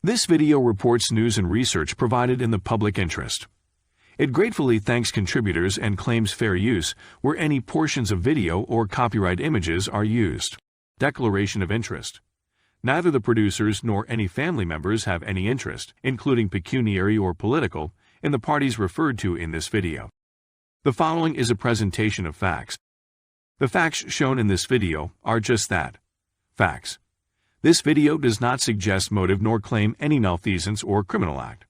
This video reports news and research provided in the public interest. It gratefully thanks contributors and claims fair use where any portions of video or copyright images are used. Declaration of interest. Neither the producers nor any family members have any interest, including pecuniary or political, in the parties referred to in this video. The following is a presentation of facts. The facts shown in this video are just that, facts. This video does not suggest motive nor claim any malfeasance or criminal act.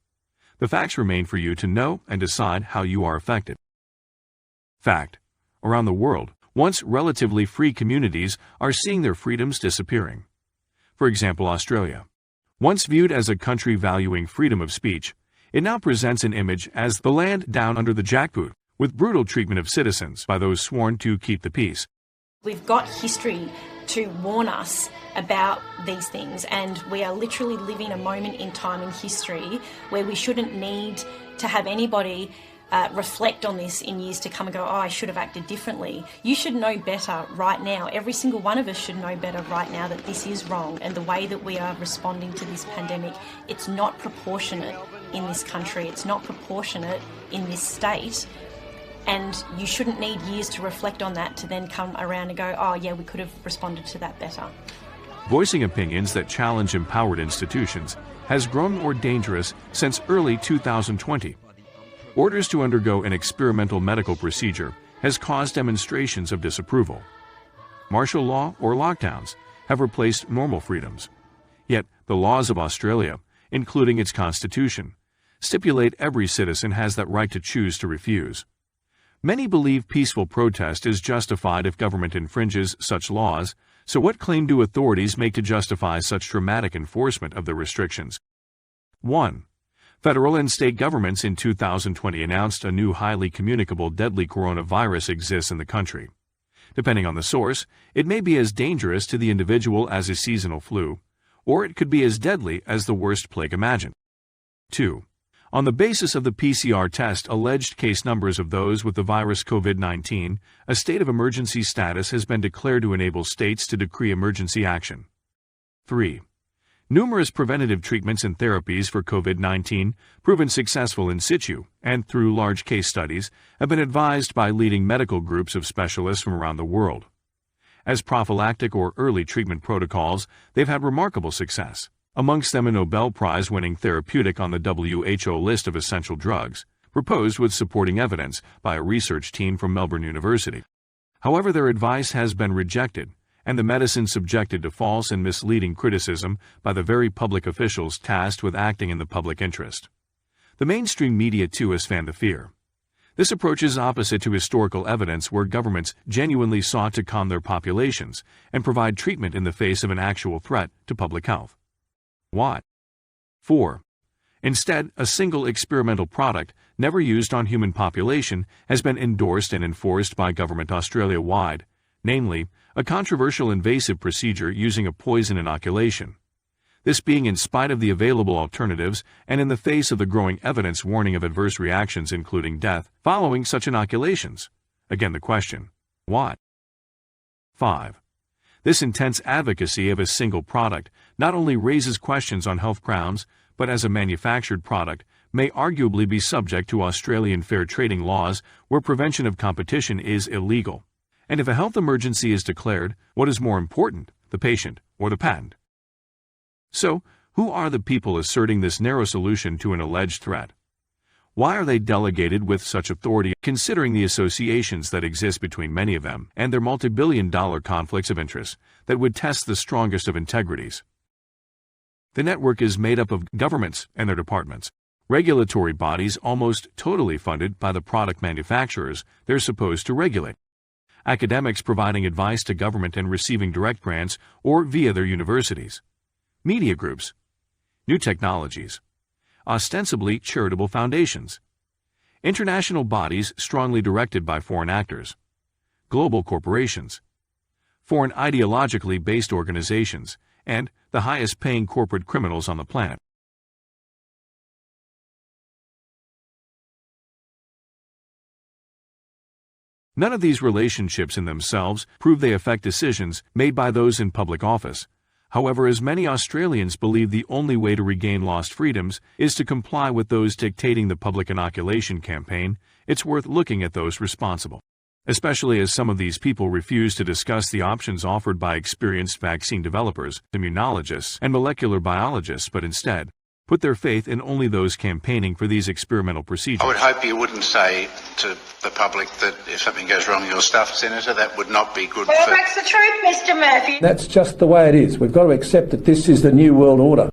The facts remain for you to know and decide how you are affected. Fact. Around the world, once relatively free communities are seeing their freedoms disappearing. For example, Australia. Once viewed as a country valuing freedom of speech, it now presents an image as the land down under the jackboot, with brutal treatment of citizens by those sworn to keep the peace. We've got history to warn us about these things, and we are literally living a moment in time in history where we shouldn't need to have anybody reflect on this in years to come and go, oh, I should have acted differently. You should know better right now. Every single one of us should know better right now that this is wrong, and the way that we are responding to this pandemic, it's not proportionate in this country. It's not proportionate in this state. And you shouldn't need years to reflect on that to then come around and go, oh yeah, we could have responded to that better. Voicing opinions that challenge empowered institutions has grown more dangerous since early 2020. Orders to undergo an experimental medical procedure has caused demonstrations of disapproval. Martial law or lockdowns have replaced normal freedoms. Yet the laws of Australia, including its constitution, stipulate every citizen has that right to choose to refuse. Many believe peaceful protest is justified if government infringes such laws, so what claim do authorities make to justify such dramatic enforcement of the restrictions? 1. Federal and state governments in 2020 announced a new highly communicable deadly coronavirus exists in the country. Depending on the source, it may be as dangerous to the individual as a seasonal flu, or it could be as deadly as the worst plague imagined. 2. On the basis of the PCR test alleged case numbers of those with the virus COVID-19, a state of emergency status has been declared to enable states to decree emergency action. 3. Numerous preventative treatments and therapies for COVID-19, proven successful in situ and through large case studies, have been advised by leading medical groups of specialists from around the world. As prophylactic or early treatment protocols, they've had remarkable success. Amongst them a Nobel Prize-winning therapeutic on the WHO list of essential drugs, proposed with supporting evidence by a research team from Melbourne University. However, their advice has been rejected, and the medicine subjected to false and misleading criticism by the very public officials tasked with acting in the public interest. The mainstream media, too, has fanned the fear. This approach is opposite to historical evidence where governments genuinely sought to calm their populations and provide treatment in the face of an actual threat to public health. Why? 4. Instead, a single experimental product, never used on human population, has been endorsed and enforced by government Australia-wide, namely, a controversial invasive procedure using a poison inoculation. This being in spite of the available alternatives and in the face of the growing evidence warning of adverse reactions including death following such inoculations. Again the question, why? 5. This intense advocacy of a single product not only raises questions on health grounds, but as a manufactured product may arguably be subject to Australian fair trading laws where prevention of competition is illegal. And if a health emergency is declared, what is more important, the patient or the patent? So, who are the people asserting this narrow solution to an alleged threat? Why are they delegated with such authority, considering the associations that exist between many of them and their multi-billion-dollar conflicts of interest that would test the strongest of integrities? The network is made up of governments and their departments, regulatory bodies almost totally funded by the product manufacturers they're supposed to regulate, academics providing advice to government and receiving direct grants or via their universities, media groups, new technologies, ostensibly charitable foundations, international bodies strongly directed by foreign actors, global corporations, foreign ideologically based organizations, and the highest-paying corporate criminals on the planet. None of these relationships in themselves prove they affect decisions made by those in public office. However, as many Australians believe the only way to regain lost freedoms is to comply with those dictating the public inoculation campaign, it's worth looking at those responsible, especially as some of these people refuse to discuss the options offered by experienced vaccine developers, immunologists, and molecular biologists, but instead put their faith in only those campaigning for these experimental procedures. I would hope you wouldn't say to the public that if something goes wrong, you're stuffed, Senator. That would not be good. That's the truth, Mr. Murphy. That's just the way it is. We've got to accept that this is the new world order.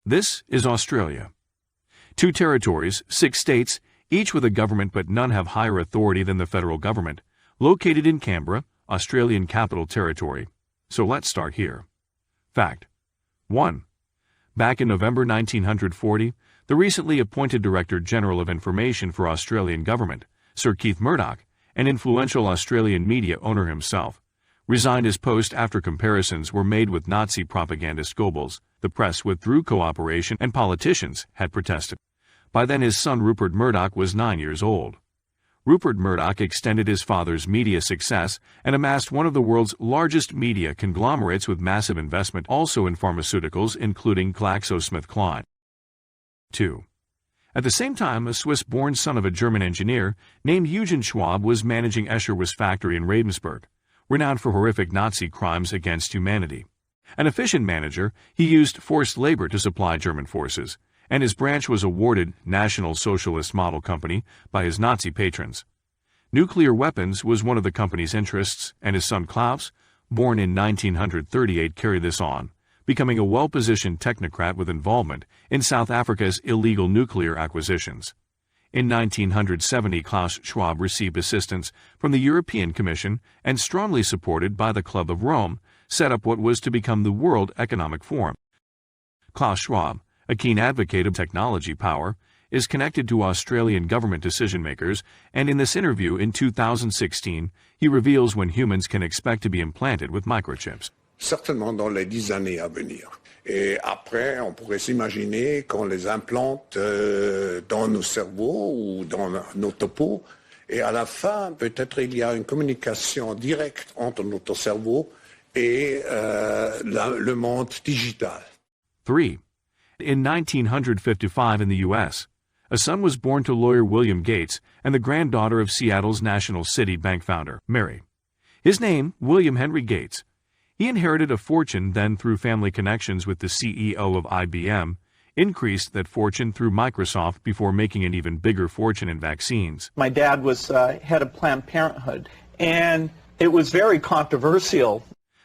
This is Australia. 2 territories, 6 states, each with a government but none have higher authority than the federal government, located in Canberra, Australian Capital Territory. So let's start here. Fact 1. Back in November 1940, the recently appointed Director General of Information for Australian Government, Sir Keith Murdoch, an influential Australian media owner himself, resigned his post after comparisons were made with Nazi propagandist Goebbels. The press withdrew cooperation and politicians had protested. By then his son Rupert Murdoch was 9 years old. Rupert Murdoch extended his father's media success and amassed one of the world's largest media conglomerates with massive investment also in pharmaceuticals, including GlaxoSmithKline. 2. At the same time, a Swiss-born son of a German engineer named Eugen Schwab was managing Escher's factory in Ravensburg, renowned for horrific Nazi crimes against humanity. An efficient manager, he used forced labor to supply German forces, and his branch was awarded National Socialist Model Company by his Nazi patrons. Nuclear weapons was one of the company's interests, and his son Klaus, born in 1938, carried this on, becoming a well-positioned technocrat with involvement in South Africa's illegal nuclear acquisitions. In 1970, Klaus Schwab received assistance from the European Commission and, strongly supported by the Club of Rome, set up what was to become the World Economic Forum. Klaus Schwab, a keen advocate of technology power, is connected to Australian government decision-makers, and in this interview in 2016, he reveals when humans can expect to be implanted with microchips. Certainement dans les 10 années à venir. Et après, on pourrait s'imaginer qu'on les implante dans nos cerveaux ou dans notre peau, et à la fin, peut-être il y a une communication directe entre notre cerveau et le monde digital. 3. In 1955 in the U.S., a son was born to lawyer William Gates and the granddaughter of Seattle's National City Bank founder, Mary. His name, William Henry Gates. He inherited a fortune, then through family connections with the CEO of IBM, increased that fortune through Microsoft before making an even bigger fortune in vaccines. My dad was head of Planned Parenthood, and it was very controversial.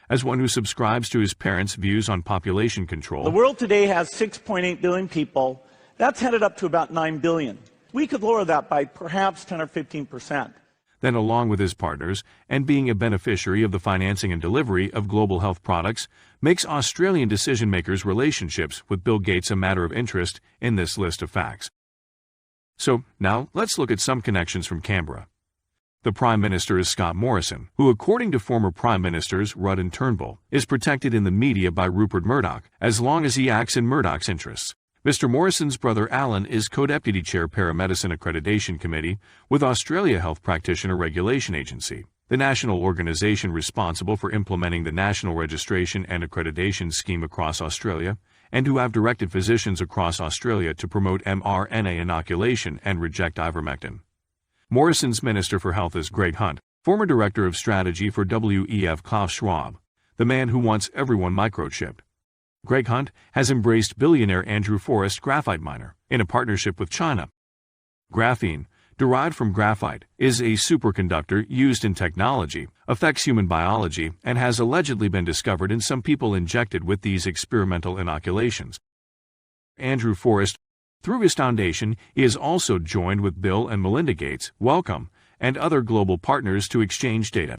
As one who subscribes to his parents' views on population control, The world today has 6.8 billion people. That's headed up to about 9 billion. We could lower that by perhaps 10 or 15%. then along with his partners, and being a beneficiary of the financing and delivery of global health products, makes Australian decision-makers' relationships with Bill Gates a matter of interest in this list of facts. So now let's look at some connections from Canberra. The Prime Minister is Scott Morrison, who, according to former Prime Ministers Rudd and Turnbull, is protected in the media by Rupert Murdoch as long as he acts in Murdoch's interests. Mr. Morrison's brother Alan is co-deputy chair Paramedicine Accreditation Committee with Australia Health Practitioner Regulation Agency, the national organisation responsible for implementing the National Registration and Accreditation Scheme across Australia, and who have directed physicians across Australia to promote mRNA inoculation and reject ivermectin. Morrison's Minister for Health is Greg Hunt, former Director of Strategy for WEF Klaus Schwab, the man who wants everyone microchipped. Greg Hunt has embraced billionaire Andrew Forrest graphite miner in a partnership with China. Graphene, derived from graphite, is a superconductor used in technology, affects human biology, and has allegedly been discovered in some people injected with these experimental inoculations. Andrew Forrest, through his foundation, is also joined with Bill and Melinda Gates, Wellcome, and other global partners to exchange data.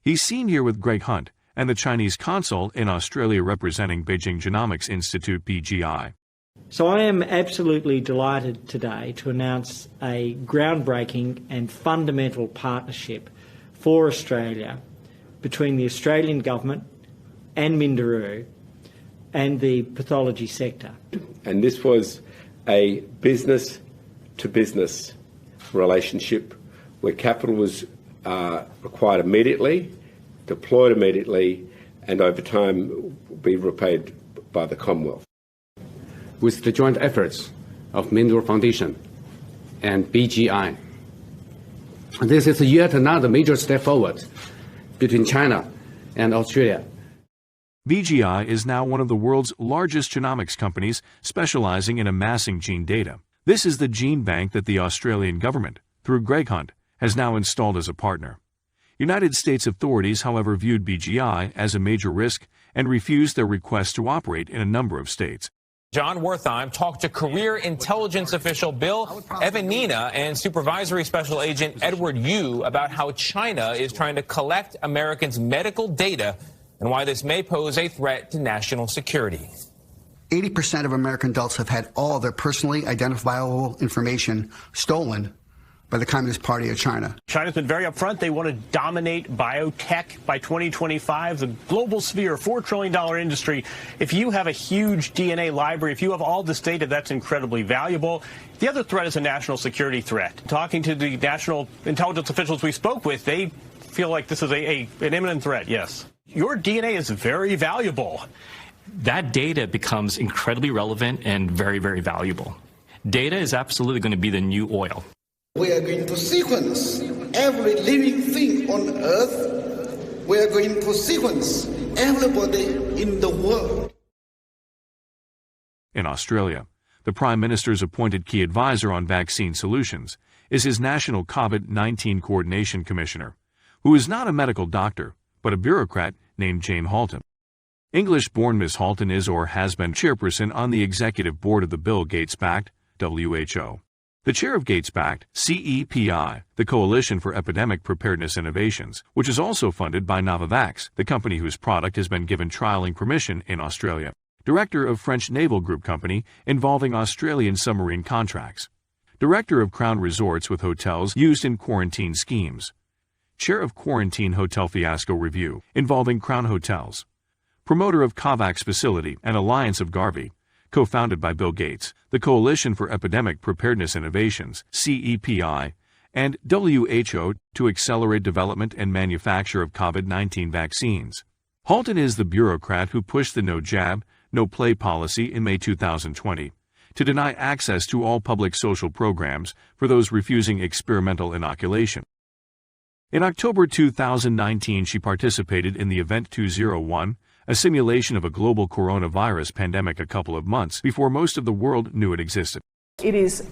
He's seen here with Greg Hunt and the Chinese consul in Australia representing Beijing Genomics Institute BGI. So I am absolutely delighted today to announce a groundbreaking and fundamental partnership for Australia between the Australian government and Minderoo and the pathology sector. And this was a business-to-business relationship where capital was required immediately, deployed immediately, and over time be repaid by the Commonwealth. With the joint efforts of Mindor Foundation and BGI, this is yet another major step forward between China and Australia. BGI is now one of the world's largest genomics companies specializing in amassing gene data. This is the gene bank that the Australian government, through Greg Hunt, has now installed as a partner. United States authorities, however, viewed BGI as a major risk and refused their request to operate in a number of states. John Wertheim talked to career intelligence official Bill Evanina and Supervisory Special Agent Edward Yu about how China is trying to collect Americans' medical data and why this may pose a threat to national security. 80% of American adults have had all their personally identifiable information stolen by the Communist Party of China. China's been very upfront. They want to dominate biotech by 2025, the global sphere, $4 trillion industry. If you have a huge DNA library, if you have all this data, that's incredibly valuable. The other threat is a national security threat. Talking to the national intelligence officials we spoke with, they feel like this is an imminent threat, yes. Your DNA is very valuable. That data becomes incredibly relevant and very, very valuable. Data is absolutely going to be the new oil. We are going to sequence every living thing on Earth. We are going to sequence everybody in the world. In Australia, the Prime Minister's appointed key advisor on vaccine solutions is his National COVID-19 Coordination Commissioner, who is not a medical doctor, but a bureaucrat named Jane Halton. English-born Ms. Halton is or has been chairperson on the executive board of the Bill Gates-backed WHO. The chair of Gates-backed CEPI, the Coalition for Epidemic Preparedness Innovations, which is also funded by Novavax, the company whose product has been given trialing permission in Australia. Director of French Naval Group Company involving Australian submarine contracts. Director of Crown Resorts with hotels used in quarantine schemes. Chair of Quarantine Hotel Fiasco Review involving Crown Hotels. Promoter of COVAX Facility and Alliance of Garvey, co-founded by Bill Gates, the Coalition for Epidemic Preparedness Innovations, CEPI, and WHO to accelerate development and manufacture of COVID-19 vaccines. Halton is the bureaucrat who pushed the no jab, no play policy in May 2020 to deny access to all public social programs for those refusing experimental inoculation. In October 2019, she participated in the Event 201, a simulation of a global coronavirus pandemic a couple of months before most of the world knew it existed. It is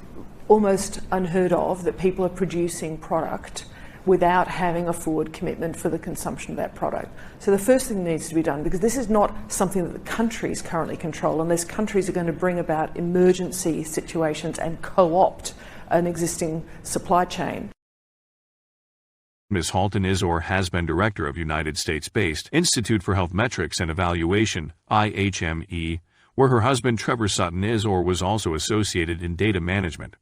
almost unheard of that people are producing product without having a forward commitment for the consumption of that product. So the first thing that needs to be done, because this is not something that the countries currently control, unless countries are going to bring about emergency situations and co-opt an existing supply chain. Ms. Halton is or has been director of United States-based Institute for Health Metrics and Evaluation, IHME, where her husband Trevor Sutton is or was also associated in data management.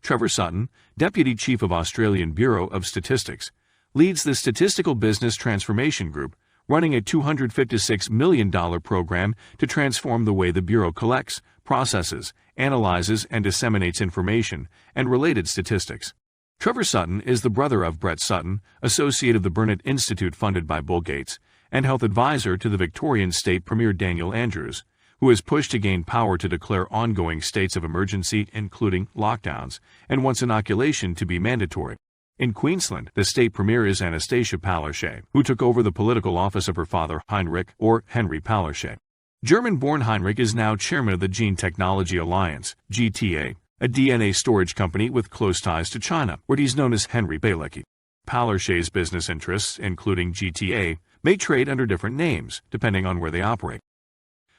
Trevor Sutton, Deputy Chief of Australian Bureau of Statistics, leads the Statistical Business Transformation Group, running a $256 million program to transform the way the Bureau collects, processes, analyzes, and disseminates information and related statistics. Trevor Sutton is the brother of Brett Sutton, associate of the Burnet Institute funded by Bill Gates, and health advisor to the Victorian State Premier Daniel Andrews, who has pushed to gain power to declare ongoing states of emergency, including lockdowns, and wants inoculation to be mandatory. In Queensland, the state premier is Anastasia Palaszczuk, who took over the political office of her father, Heinrich, or Henry Palaszczuk. German-born Heinrich is now chairman of the Gene Technology Alliance, GTA, a DNA storage company with close ties to China, where he's known as Henry Bielecki. Palaszczuk's business interests, including GTA, may trade under different names, depending on where they operate.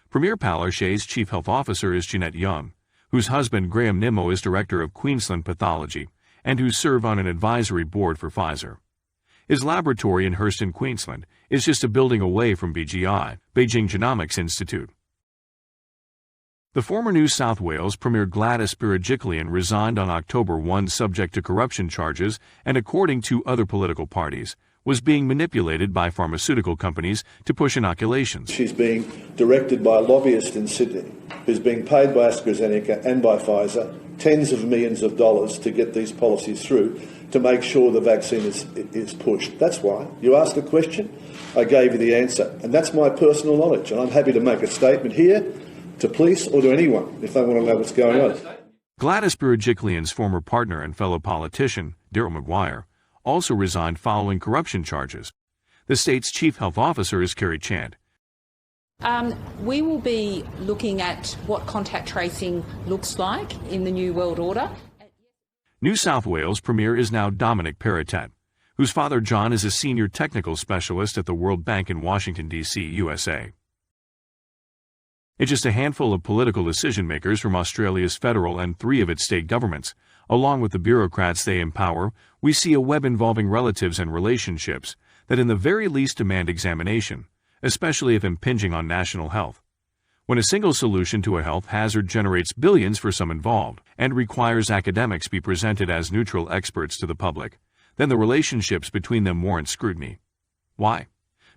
Premier Palaszczuk's chief health officer is Jeanette Young, whose husband Graham Nimmo is director of Queensland Pathology, and who serve on an advisory board for Pfizer. His laboratory in Hurston, Queensland, is just a building away from BGI, Beijing Genomics Institute. The former New South Wales Premier Gladys Berejiklian resigned on October 1 subject to corruption charges and, according to other political parties, was being manipulated by pharmaceutical companies to push inoculations. She's being directed by a lobbyist in Sydney who's being paid by AstraZeneca and by Pfizer tens of millions of dollars to get these policies through, to make sure the vaccine is pushed. That's why. You asked a question, I gave you the answer. And that's my personal knowledge. And I'm happy to make a statement here to police or to anyone if they want to know what's going on. Gladys Berejiklian's former partner and fellow politician, Daryl Maguire, also resigned following corruption charges. The state's chief health officer is Kerry Chant. We will be looking at what contact tracing looks like in the New World Order. New South Wales Premier is now Dominic Perrottet, whose father John is a senior technical specialist at the World Bank in Washington, D.C., USA. It's just a handful of political decision-makers from Australia's federal and 3 of its state governments. Along with the bureaucrats they empower, we see a web involving relatives and relationships that in the very least demand examination, especially if impinging on national health. When a single solution to a health hazard generates billions for some involved and requires academics be presented as neutral experts to the public, then the relationships between them warrant scrutiny. Why?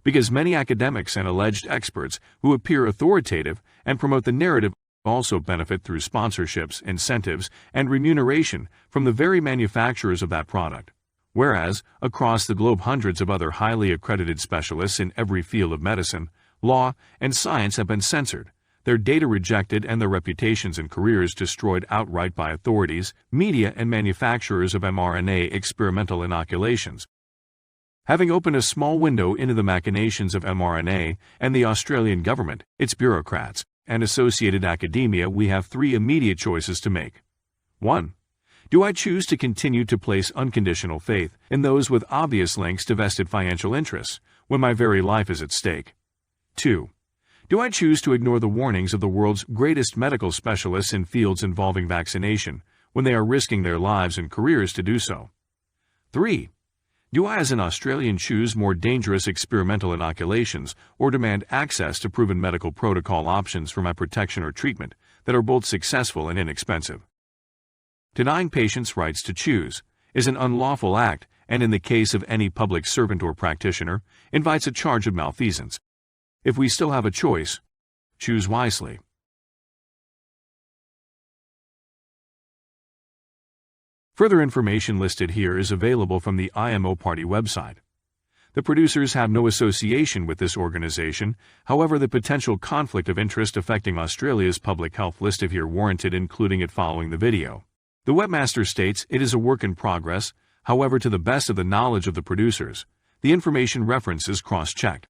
Because many academics and alleged experts who appear authoritative and promote the narrative also benefit through sponsorships, incentives, and remuneration from the very manufacturers of that product. Whereas, across the globe, hundreds of other highly accredited specialists in every field of medicine, law, and science have been censored, their data rejected, and their reputations and careers destroyed outright by authorities, media, and manufacturers of mRNA experimental inoculations. Having opened a small window into the machinations of mRNA and the Australian government, its bureaucrats, and associated academia, we have 3 immediate choices to make. 1. Do I choose to continue to place unconditional faith in those with obvious links to vested financial interests when my very life is at stake? 2. Do I choose to ignore the warnings of the world's greatest medical specialists in fields involving vaccination when they are risking their lives and careers to do so? 3. Do I as an Australian choose more dangerous experimental inoculations or demand access to proven medical protocol options for my protection or treatment that are both successful and inexpensive? Denying patients' rights to choose is an unlawful act and, in the case of any public servant or practitioner, invites a charge of malfeasance. If we still have a choice, choose wisely. Further information listed here is available from the IMO Party website. The producers have no association with this organization, however the potential conflict of interest affecting Australia's public health listed here warranted including it following the video. The webmaster states it is a work in progress, however to the best of the knowledge of the producers, the information reference is cross-checked.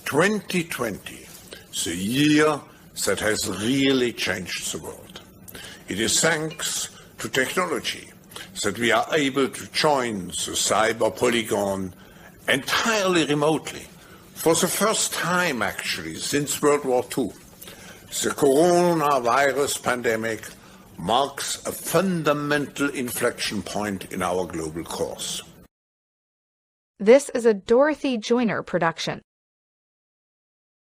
"2020, the year that has really changed the world. It is thanks to technology that we are able to join the cyber polygon entirely remotely. For the first time, actually, since World War II, the coronavirus pandemic marks a fundamental inflection point in our global course. This is a Dorothy Joyner production.